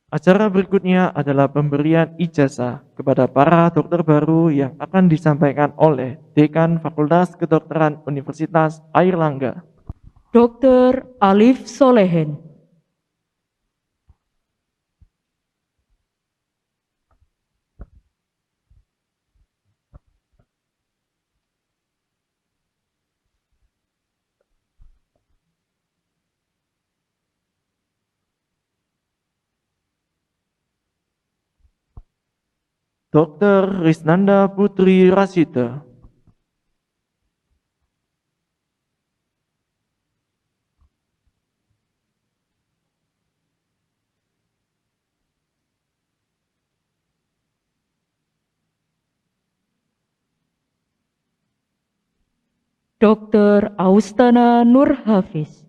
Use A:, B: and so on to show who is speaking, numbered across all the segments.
A: Acara berikutnya adalah pemberian ijazah kepada para dokter baru yang akan disampaikan oleh Dekan Fakultas Kedokteran Universitas Airlangga.
B: Dr. Alif Solehen,
A: Dr. Risnanda Putri Rasida.
B: Dr. Austana Nur Hafiz,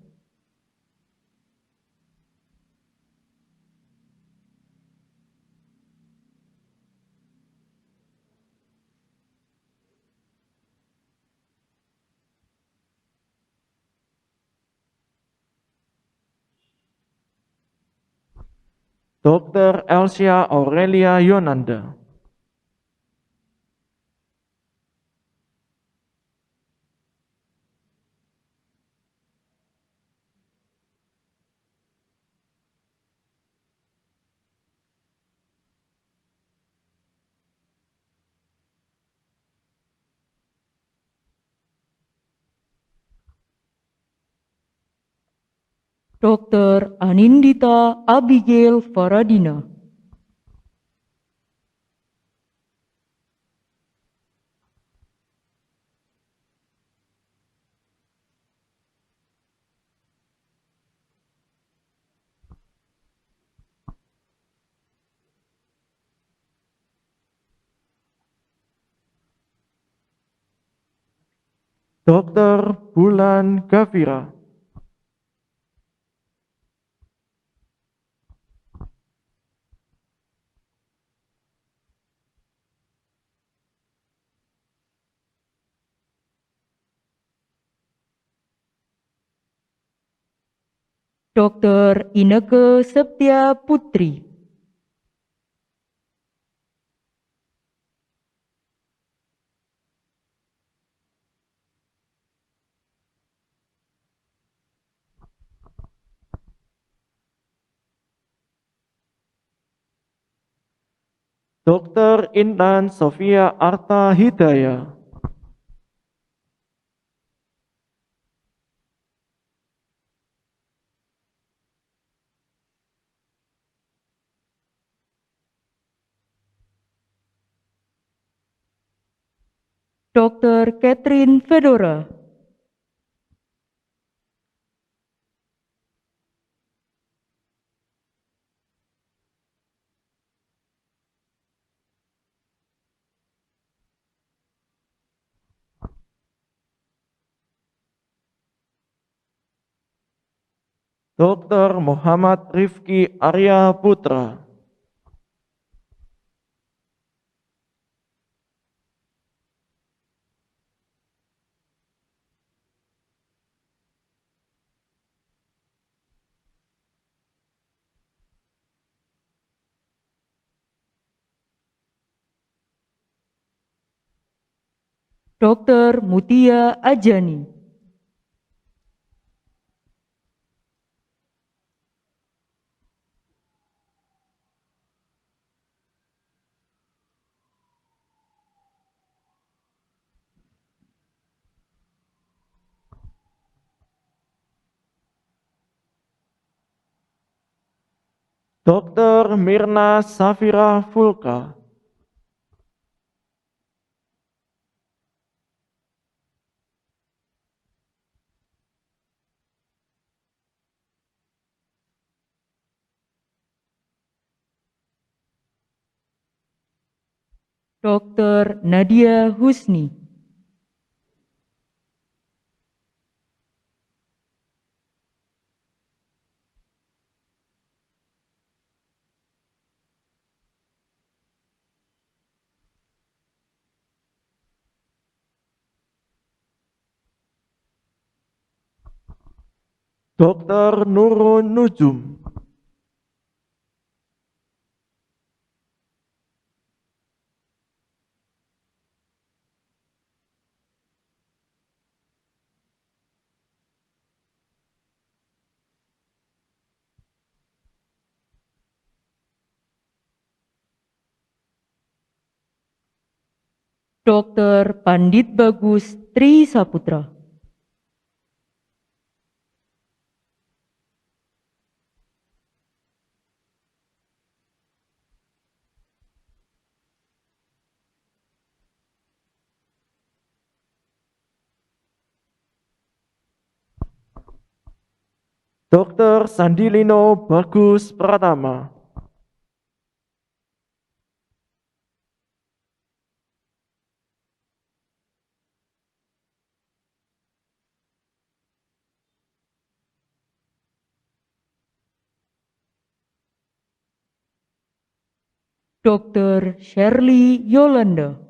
A: Dr. Elsia Aurelia Yonanda.
B: Dr. Anindita Abigail Faradina,
A: Dr. Bulan Gafira.
B: Dr. Ineke Septia Putri,
A: Dr. Intan Sofia Arta Hidayah.
B: Dr. Catherine Fedora,
A: Dr. Muhammad Rifki Arya Putra.
B: Dr. Mutia Ajani,
A: Dr. Mirna Safira Fulka.
B: Dr. Nadia Husni,
A: Dr. Nurun Nujum.
B: Dr. Pandit Bagus Tri Saputra.
A: Dr. Sandilino Bagus Pratama.
B: Dr. Shirley Yolanda.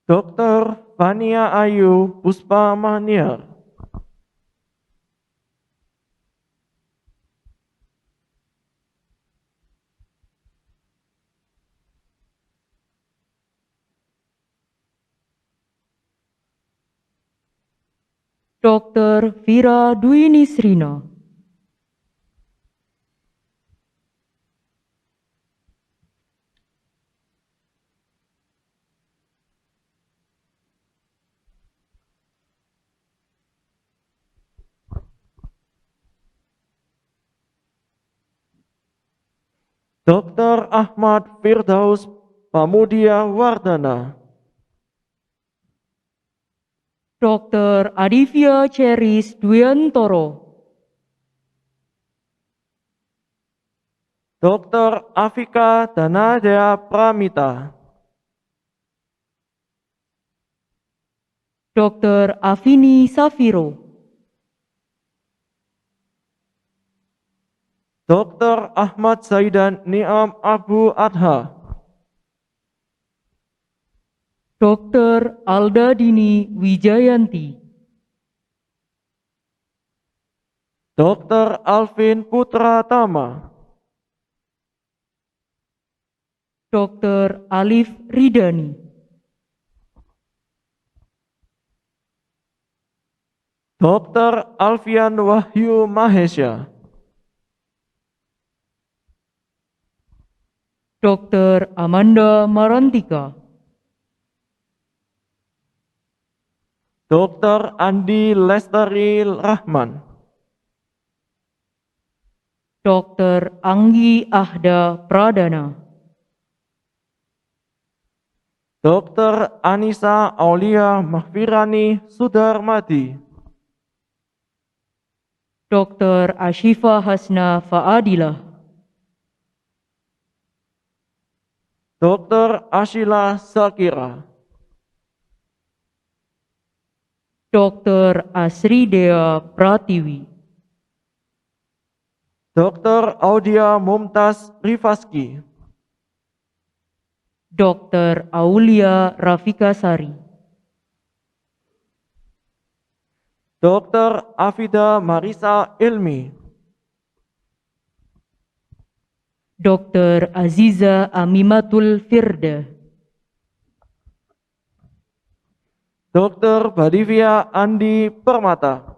A: Dr. Fania Ayu Puspamaniar.
B: Dr. Vira Dwini Srina.
A: Dr. Ahmad Firdaus Pamudia Wardana.
B: Dr. Adivia Ceris Dwiantoro.
A: Dr. Afika Danadea Pramita.
B: Dr. Afini Safiro.
A: Dr. Ahmad Zaidan Niam Abu Adha.
B: Dr. Alda Dini Wijayanti.
A: Dr. Alvin Putra Tama.
B: Dr. Alif Ridani.
A: Dr. Alfian Wahyu Mahesha.
B: Dr. Amanda Marantika.
A: Dr. Andi Lestari Rahman.
B: Dr. Anggi Ahda Pradana.
A: Dr. Anissa Aulia Mahfirani Sudarmadi.
B: Dr. Ashifa Hasna Faadilah.
A: Dr. Ashila Sakira.
B: Dr. Asridea Pratiwi.
A: Dr. Audia Mumtaz Rifaski.
B: Dr. Aulia Rafika Sari.
A: Dr. Afida Marisa Ilmi.
B: Dr. Aziza Amimatul Firda.
A: Dr. Badivia Andi Permata.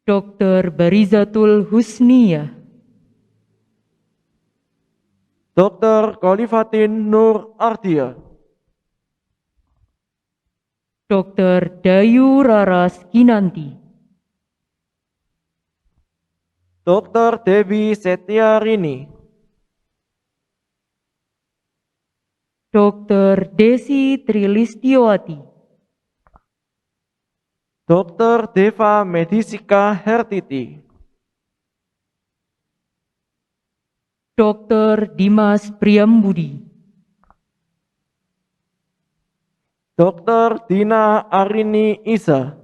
B: Dr. Barizatul Husniyah.
A: Dr. Khalifatin Nur Ardia.
B: Dr. Dayu Raras Kinanti.
A: Dr. Devi Setiarini.
B: Dr. Desi Trilistiawati.
A: Dr. Deva Medisika Hertiti.
B: Dr. Dimas Priambudi.
A: Dr. Dina Arini Isa.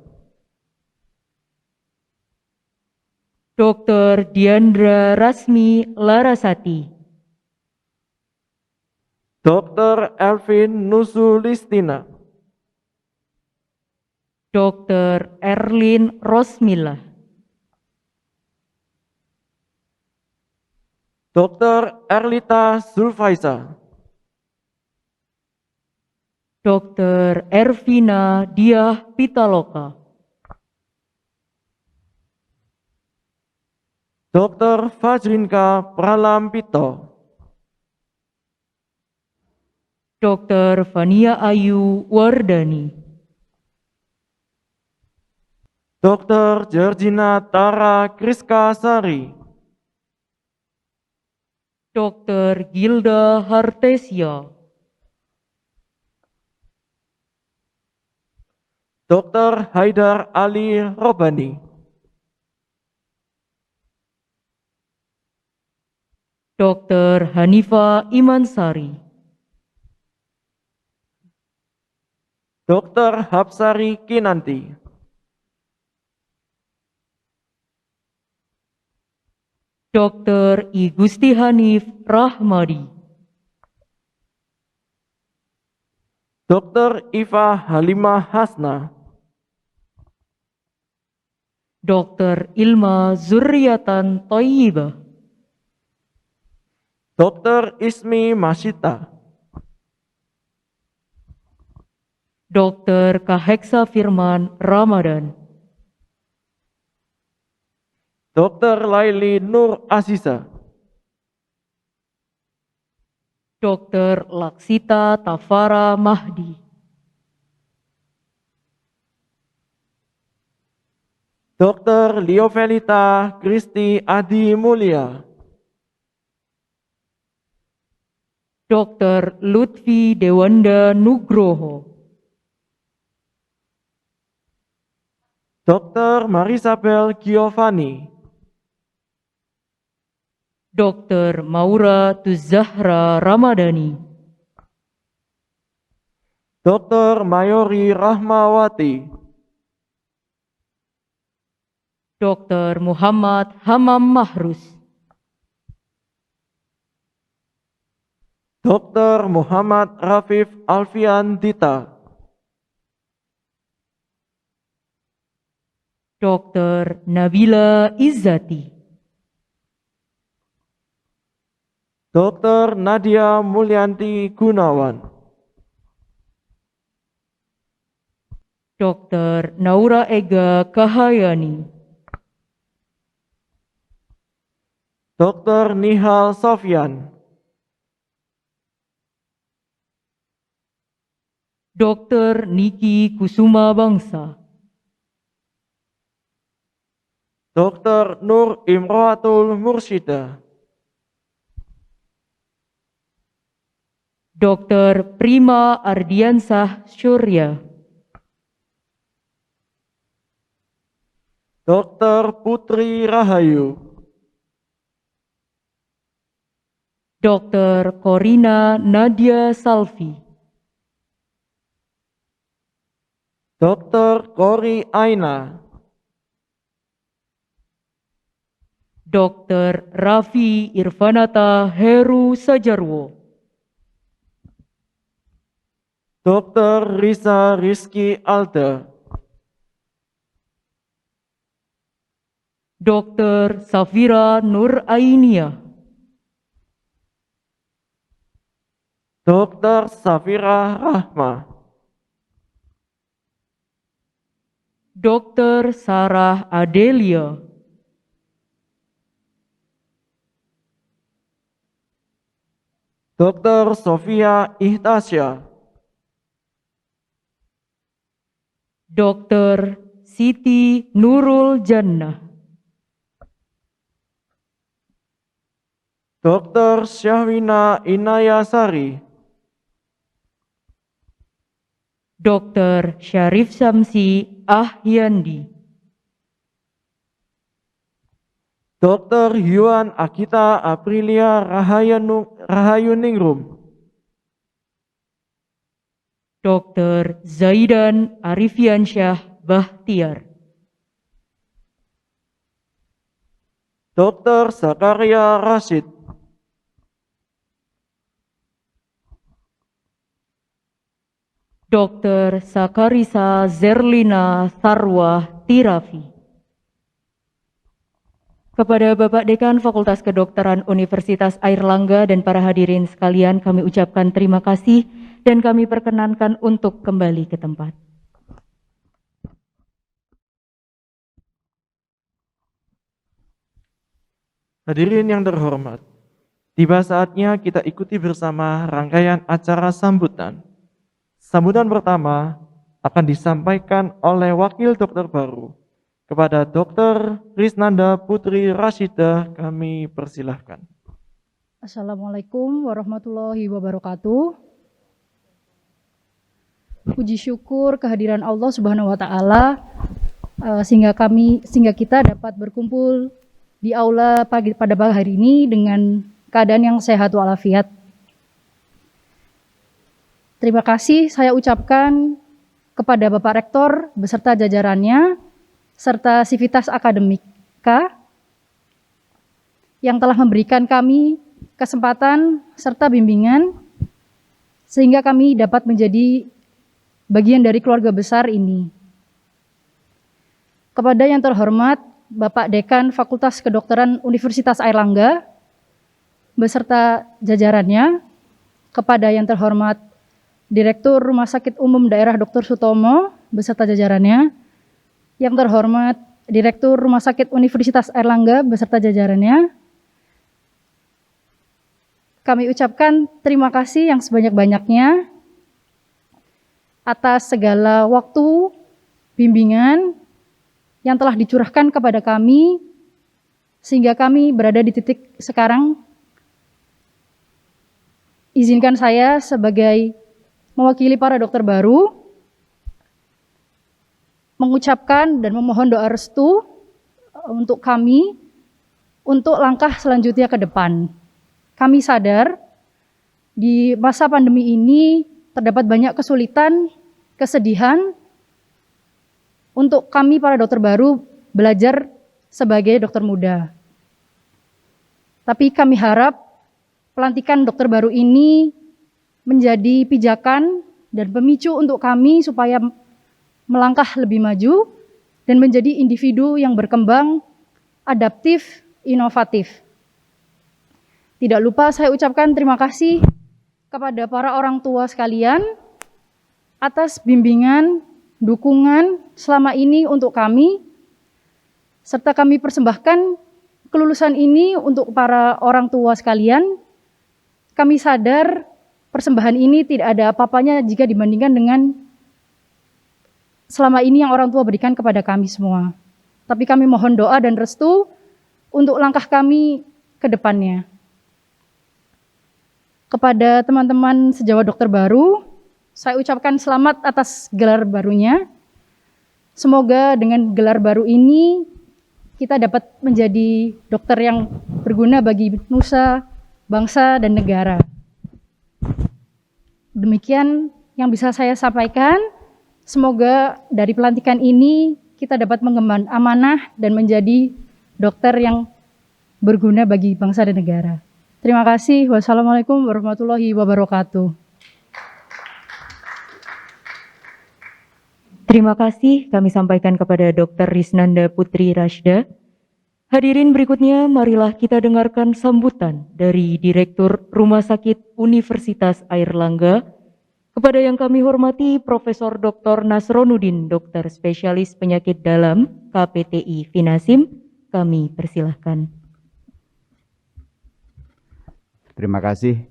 B: Dr. Diandra Rasmi Larasati.
A: Dr. Elvin Nusulistina.
B: Dr. Erlin Rosmila.
A: Dr. Erlita Zulfaisa.
B: Dr. Ervina Diah Pitaloka,
A: Dr. Fajrinka Pralampito,
B: Dr. Fania Ayu Wardani,
A: Dr. Georgina Tara Kriskasari,
B: Dr. Gilda Hartesia,
A: Dr. Haidar Ali Robani,
B: Dr. Hanifa Imansari,
A: Dr. Hapsari Kinanti,
B: Dr. I Gusti Hanif Rahmadi,
A: Dr. Iva Halimah Hasna,
B: Dr. Ilma Zurriatan Toyibah,
A: Dr. Ismi Masita,
B: Dr. Kaheksa Firman Ramadan,
A: Dr. Laili Nur Aziza,
B: Dr. Laksita Tafara Mahdi,
A: Dr. Liovelita Kristi Adi Mulia,
B: Dr. Lutfi Dewanda Nugroho,
A: Dr. Marisabel Giovanni,
B: Dr. Maura Tuzahra Ramadhani,
A: Dr. Mayori Rahmawati,
B: Dr. Muhammad Hamam Mahrus,
A: Dr. Muhammad Rafif Alfian Dita,
B: Dr. Nabila Izzati,
A: Dr. Nadia Mulyanti Gunawan,
B: Dr. Naura Ega Kahayani,
A: Dr. Nihal Sofyan,
B: Dr. Niki Kusuma Bangsa,
A: Dr. Nur Imroatul Mursyida,
B: Dr. Prima Ardiansah Surya,
A: Dr. Putri Rahayu,
B: Dr. Korina Nadia Salvi,
A: Dr. Kori Aina,
B: Dr. Raffi Irfanata Heru Sajarwo,
A: Dr. Risa Rizky Alda,
B: Dr. Safira Nur Ainia,
A: Dr. Safira Rahma,
B: Dr. Sarah Adelia,
A: Dr. Sofia Ihtasya,
B: Dr. Siti Nurul Jannah,
A: Dr. Syahwina Inayasari,
B: Dr. Syarif Samsi Ahyandi,
A: Dr. Yuan Akita Aprilia Rahayuningrum,
B: Dr. Zaidan Arifiansyah Bahtiar,
A: Dr. Zakaria Rashid,
B: Dr. Sakarisa Zerlina Sarwah Tirafi. Kepada Bapak Dekan Fakultas Kedokteran Universitas Airlangga dan para hadirin sekalian, kami ucapkan terima kasih dan kami perkenankan untuk kembali ke tempat.
A: Hadirin yang terhormat, tiba saatnya kita ikuti bersama rangkaian acara sambutan. Sambutan pertama akan disampaikan oleh Wakil Dokter Baru. Kepada Dr. Risnanda Putri Rashidah kami persilahkan.
C: Assalamualaikum warahmatullahi wabarakatuh. Puji syukur kehadiran Allah Subhanahu wa taala sehingga kita dapat berkumpul di aula pada pagi hari ini dengan keadaan yang sehat walafiat. Terima kasih saya ucapkan kepada Bapak Rektor beserta jajarannya serta Sivitas Akademika yang telah memberikan kami kesempatan serta bimbingan sehingga kami dapat menjadi bagian dari keluarga besar ini. Kepada yang terhormat Bapak Dekan Fakultas Kedokteran Universitas Airlangga beserta jajarannya, kepada yang terhormat Direktur Rumah Sakit Umum Daerah Dr. Sutomo beserta jajarannya, yang terhormat Direktur Rumah Sakit Universitas Airlangga beserta jajarannya, kami ucapkan terima kasih yang sebanyak-banyaknya atas segala waktu, bimbingan yang telah dicurahkan kepada kami sehingga kami berada di titik sekarang. Izinkan saya sebagai mewakili para dokter baru mengucapkan dan memohon doa restu untuk kami untuk langkah selanjutnya ke depan. Kami sadar di masa pandemi ini terdapat banyak kesulitan, kesedihan untuk kami para dokter baru belajar sebagai dokter muda. Tapi kami harap pelantikan dokter baru ini menjadi pijakan dan pemicu untuk kami supaya melangkah lebih maju dan menjadi individu yang berkembang, adaptif, inovatif. Tidak lupa saya ucapkan terima kasih kepada para orang tua sekalian atas bimbingan, dukungan selama ini untuk kami, serta kami persembahkan kelulusan ini untuk para orang tua sekalian. Kami sadar persembahan ini tidak ada apa-apanya jika dibandingkan dengan selama ini yang orang tua berikan kepada kami semua. Tapi kami mohon doa dan restu untuk langkah kami ke depannya. Kepada teman-teman sejawat dokter baru, saya ucapkan selamat atas gelar barunya. Semoga dengan gelar baru ini kita dapat menjadi dokter yang berguna bagi nusa, bangsa, dan negara. Demikian yang bisa saya sampaikan. Semoga dari pelantikan ini kita dapat mengemban amanah dan menjadi dokter yang berguna bagi bangsa dan negara. Terima kasih. Wassalamualaikum warahmatullahi wabarakatuh.
B: Terima kasih kami sampaikan kepada Dr. Risnanda Putri Rashidah. Hadirin berikutnya, marilah kita dengarkan sambutan dari Direktur Rumah Sakit Universitas Airlangga. Kepada yang kami hormati Profesor Dr. Nasronuddin, Dokter Spesialis Penyakit Dalam KPTI Finasim, kami persilahkan.
D: Terima kasih.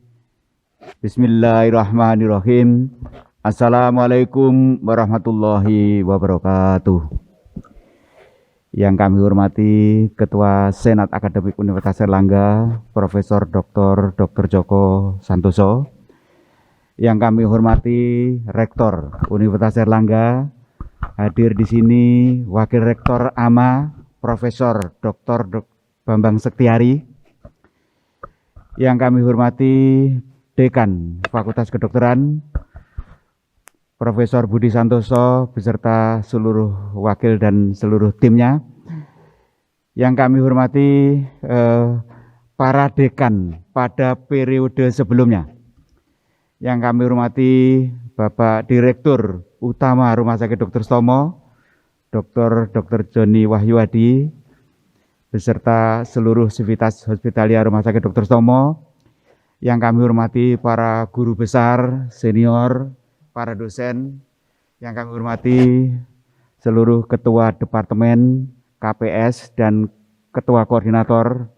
D: Bismillahirrahmanirrahim. Assalamualaikum warahmatullahi wabarakatuh. Yang kami hormati Ketua Senat Akademik Universitas Airlangga, Profesor Dr. Joko Santoso. Yang kami hormati Rektor Universitas Airlangga, hadir di sini Wakil Rektor AMA, Profesor Dr. Bambang Sektiari. Yang kami hormati Dekan Fakultas Kedokteran, Profesor Budi Santoso beserta seluruh wakil dan seluruh timnya. Yang kami hormati para dekan pada periode sebelumnya. Yang kami hormati Bapak Direktur Utama Rumah Sakit Dr. Sutomo, Dr. Joni Wahyuadi, beserta seluruh Sivitas Hospitalia Rumah Sakit Dr. Sutomo, yang kami hormati para guru besar, senior, para dosen, yang kami hormati seluruh ketua departemen, KPS, dan ketua koordinator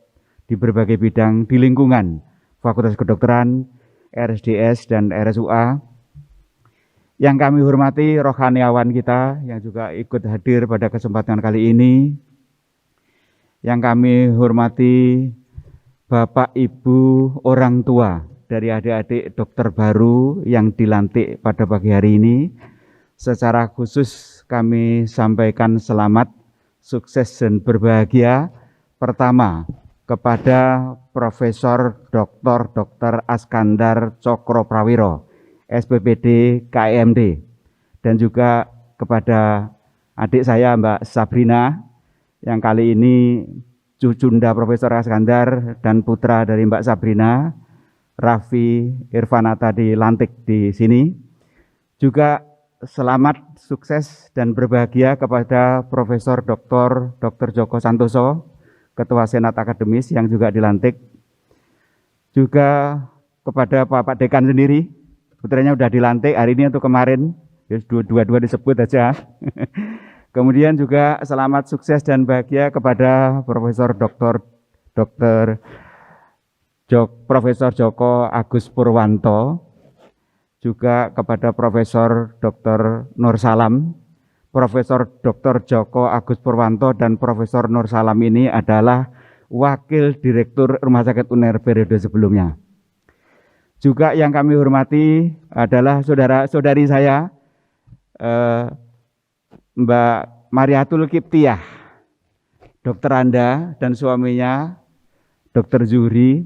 D: di berbagai bidang di lingkungan Fakultas Kedokteran, RSDS, dan RSUA. Yang kami hormati rohaniawan kita yang juga ikut hadir pada kesempatan kali ini. Yang kami hormati Bapak, Ibu, orang tua dari adik-adik dokter baru yang dilantik pada pagi hari ini. Secara khusus kami sampaikan selamat, sukses, dan berbahagia. Pertama, kepada Profesor Dr. Askandar Cokroprawiro, SPPD KMD, dan juga kepada adik saya Mbak Sabrina yang kali ini cucunda Profesor Askandar dan putra dari Mbak Sabrina, Raffi Irfanata, dilantik di sini. Juga selamat, sukses, dan berbahagia kepada Profesor Dr. Joko Santoso, Ketua Senat Akademis yang juga dilantik. Juga kepada Bapak Dekan sendiri, putranya sudah dilantik hari ini atau kemarin, dua-dua disebut aja. Kemudian juga selamat, sukses, dan bahagia kepada Profesor Joko Agus Purwanto, juga kepada Profesor Dr. Nur Salam. Profesor Dr. Joko Agus Purwanto dan Profesor Nur Salam ini adalah Wakil Direktur Rumah Sakit UNER periode sebelumnya. Juga yang kami hormati adalah saudara-saudari saya, Mbak Mariatul Kiptiah, Dokter Anda, dan suaminya, Dokter Zuhri.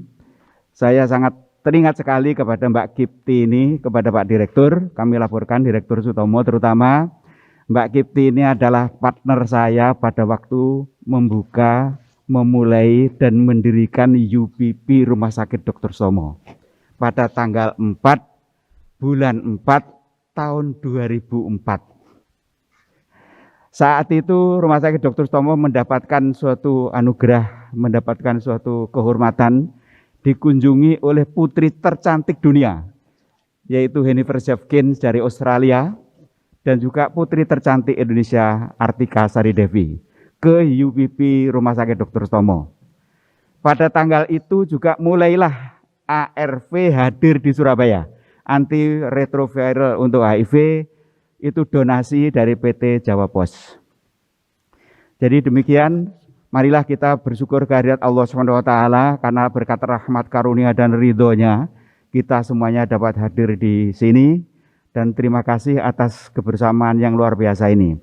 D: Saya sangat teringat sekali kepada Mbak Kipti ini, kepada Pak Direktur. Kami laporkan Direktur Sutomo terutama. Mbak Kipti ini adalah partner saya pada waktu memulai, dan mendirikan UPP Rumah Sakit Dr. Sutomo. Pada tanggal 4 bulan 4 tahun 2004. Saat itu Rumah Sakit Dr. Sutomo mendapatkan suatu anugerah, mendapatkan suatu kehormatan, dikunjungi oleh putri tercantik dunia, yaitu Jennifer Shevkins dari Australia, dan juga putri tercantik Indonesia Artika Sari Devi ke UPP Rumah Sakit Dr. Sutomo. Pada tanggal itu juga mulailah ARV hadir di Surabaya, antiretroviral untuk HIV, itu donasi dari PT Jawa Pos. Jadi demikian, marilah kita bersyukur kehadirat Allah SWT karena berkat rahmat karunia dan ridhonya kita semuanya dapat hadir di sini, dan terima kasih atas kebersamaan yang luar biasa ini.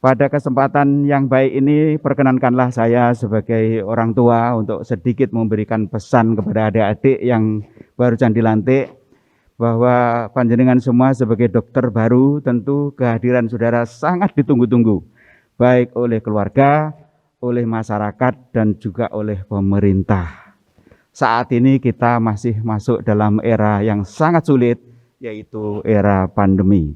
D: Pada kesempatan yang baik ini, perkenankanlah saya sebagai orang tua untuk sedikit memberikan pesan kepada adik-adik yang barusan dilantik, bahwa panjenengan semua sebagai dokter baru tentu kehadiran saudara sangat ditunggu-tunggu, baik oleh keluarga, oleh masyarakat, dan juga oleh pemerintah. Saat ini kita masih masuk dalam era yang sangat sulit, yaitu era pandemi.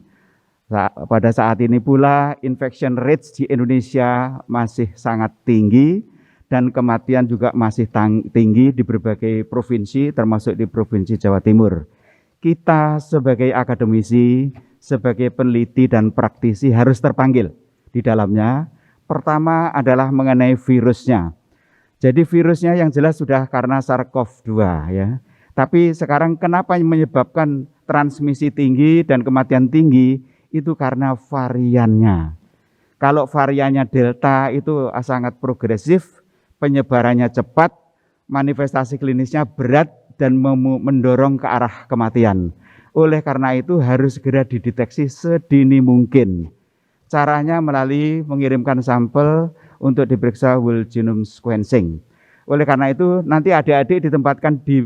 D: Pada saat ini pula infection rates di Indonesia masih sangat tinggi, dan kematian juga masih tinggi di berbagai provinsi, termasuk di Provinsi Jawa Timur. Kita sebagai akademisi, sebagai peneliti dan praktisi harus terpanggil di dalamnya. Pertama adalah mengenai virusnya. Jadi virusnya yang jelas sudah karena SARS-CoV-2 ya. Tapi sekarang kenapa menyebabkan transmisi tinggi dan kematian tinggi? Itu karena variannya. Kalau variannya Delta itu sangat progresif, penyebarannya cepat, manifestasi klinisnya berat, dan mendorong ke arah kematian. Oleh karena itu harus segera dideteksi sedini mungkin. Caranya melalui mengirimkan sampel untuk diperiksa whole genome sequencing. Oleh karena itu nanti adik-adik ditempatkan di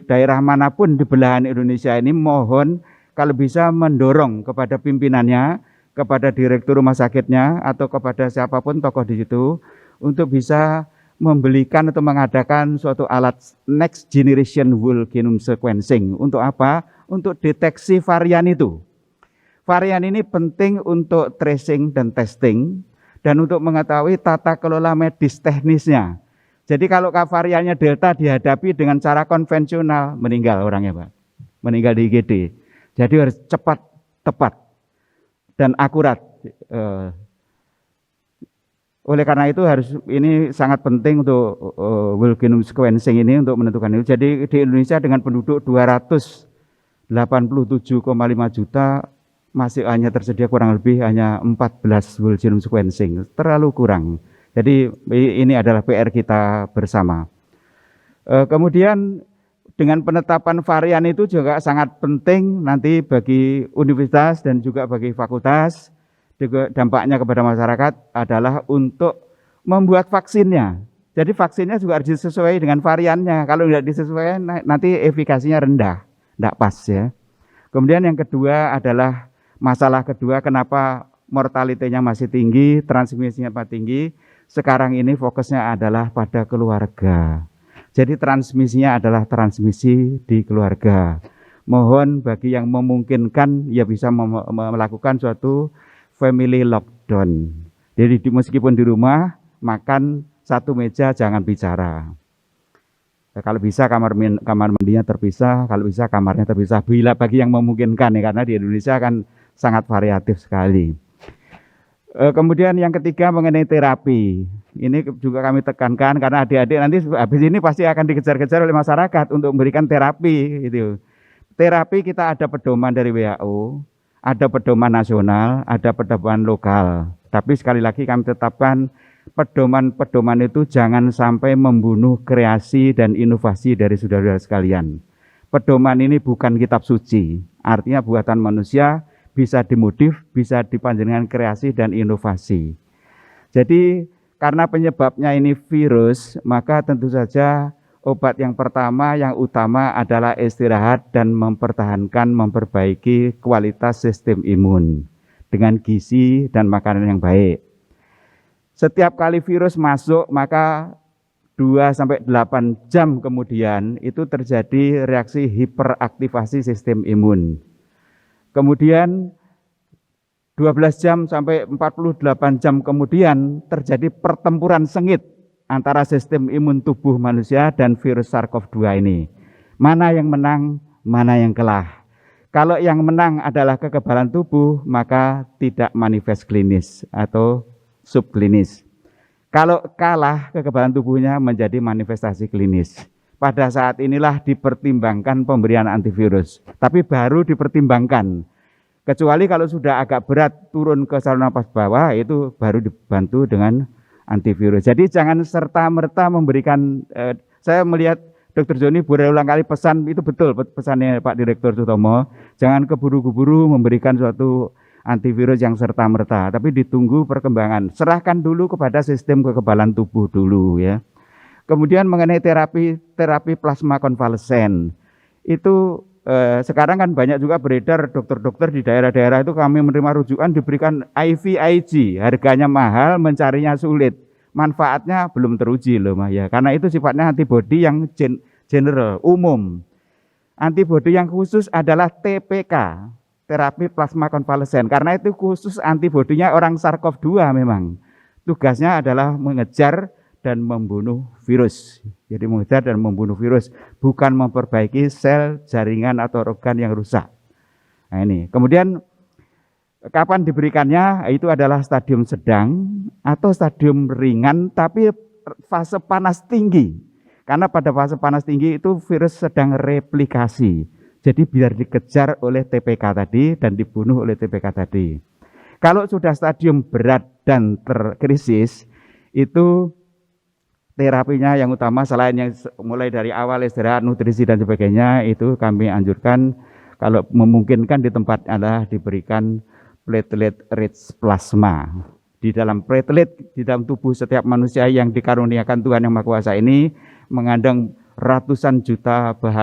D: daerah manapun di belahan Indonesia ini, mohon kalau bisa mendorong kepada pimpinannya, kepada direktur rumah sakitnya, atau kepada siapapun tokoh di situ, untuk bisa membelikan atau mengadakan suatu alat next generation whole genome sequencing. Untuk apa? Untuk deteksi varian itu. Varian ini penting untuk tracing dan testing, dan untuk mengetahui tata kelola medis teknisnya. Jadi kalau variannya Delta dihadapi dengan cara konvensional, meninggal orangnya Pak. Meninggal di IGD. Jadi harus cepat, tepat, dan akurat. Oleh karena itu ini sangat penting untuk whole genome sequencing ini untuk menentukan itu. Jadi di Indonesia dengan penduduk 287,5 juta masih hanya tersedia kurang lebih hanya 14 whole genome sequencing, terlalu kurang. Jadi ini adalah PR kita bersama. Kemudian dengan penetapan varian itu juga sangat penting nanti bagi universitas dan juga bagi fakultas. Juga dampaknya kepada masyarakat adalah untuk membuat vaksinnya. Jadi vaksinnya juga harus disesuaikan dengan variannya. Kalau tidak disesuaikan nanti efikasinya rendah, tidak pas ya. Kemudian yang kedua adalah masalah kedua, kenapa mortalitasnya masih tinggi, transmisinya masih tinggi. Sekarang ini fokusnya adalah pada keluarga. Jadi transmisinya adalah transmisi di keluarga. Mohon bagi yang memungkinkan ya bisa melakukan suatu family lockdown. Jadi meskipun di rumah, makan satu meja, jangan bicara. Kalau bisa kamar mandinya terpisah, kalau bisa kamarnya terpisah. Bila bagi yang memungkinkan ya, karena di Indonesia kan sangat variatif sekali. Kemudian yang ketiga mengenai terapi. Ini juga kami tekankan karena adik-adik nanti habis ini pasti akan dikejar-kejar oleh masyarakat untuk memberikan terapi. Gitu. Terapi kita ada pedoman dari WHO. Ada pedoman nasional, ada pedoman lokal. Tapi sekali lagi kami tetapkan pedoman-pedoman itu jangan sampai membunuh kreasi dan inovasi dari saudara-saudara sekalian. Pedoman ini bukan kitab suci, artinya buatan manusia bisa dimodif, bisa dipanjangkan kreasi dan inovasi. Jadi karena penyebabnya ini virus, maka tentu saja obat yang pertama, yang utama adalah istirahat dan memperbaiki kualitas sistem imun dengan gizi dan makanan yang baik. Setiap kali virus masuk, maka 2-8 jam kemudian itu terjadi reaksi hiperaktivasi sistem imun. Kemudian 12 jam sampai 48 jam kemudian terjadi pertempuran sengit antara sistem imun tubuh manusia dan virus SARS-CoV-2 ini. Mana yang menang, mana yang kalah. Kalau yang menang adalah kekebalan tubuh, maka tidak manifest klinis atau subklinis. Kalau kalah, kekebalan tubuhnya menjadi manifestasi klinis. Pada saat inilah dipertimbangkan pemberian antivirus. Tapi baru dipertimbangkan. Kecuali kalau sudah agak berat turun ke saluran nafas bawah, itu baru dibantu dengan antivirus. Jadi jangan serta-merta memberikan, saya melihat Dr. Joni berulang kali pesan, itu betul pesannya Pak Direktur Sutomo, jangan keburu-buru memberikan suatu antivirus yang serta-merta, tapi ditunggu perkembangan. Serahkan dulu kepada sistem kekebalan tubuh dulu ya. Kemudian mengenai terapi plasma konvalesen, itu sekarang kan banyak juga beredar dokter-dokter di daerah-daerah itu kami menerima rujukan diberikan IVIG, harganya mahal, mencarinya sulit, manfaatnya belum teruji loh Mah ya, karena itu sifatnya antibodi yang general, umum. Antibodi yang khusus adalah TPK, terapi plasma konvalesen, karena itu khusus antibodinya orang SARS-CoV-2 memang. Tugasnya adalah mengejar dan membunuh virus. Jadi mengejar dan membunuh virus, bukan memperbaiki sel, jaringan atau organ yang rusak. Nah ini. Kemudian kapan diberikannya? Itu adalah stadium sedang atau stadium ringan tapi fase panas tinggi. Karena pada fase panas tinggi itu virus sedang replikasi. Jadi biar dikejar oleh TPK tadi dan dibunuh oleh TPK tadi. Kalau sudah stadium berat dan terkrisis, itu terapinya yang utama selain yang mulai dari awal istirahat, nutrisi dan sebagainya, itu kami anjurkan kalau memungkinkan di tempat adalah diberikan platelet rich plasma. Di dalam platelet, di dalam tubuh setiap manusia yang dikaruniakan Tuhan Yang Maha Kuasa ini mengandung ratusan juta bahan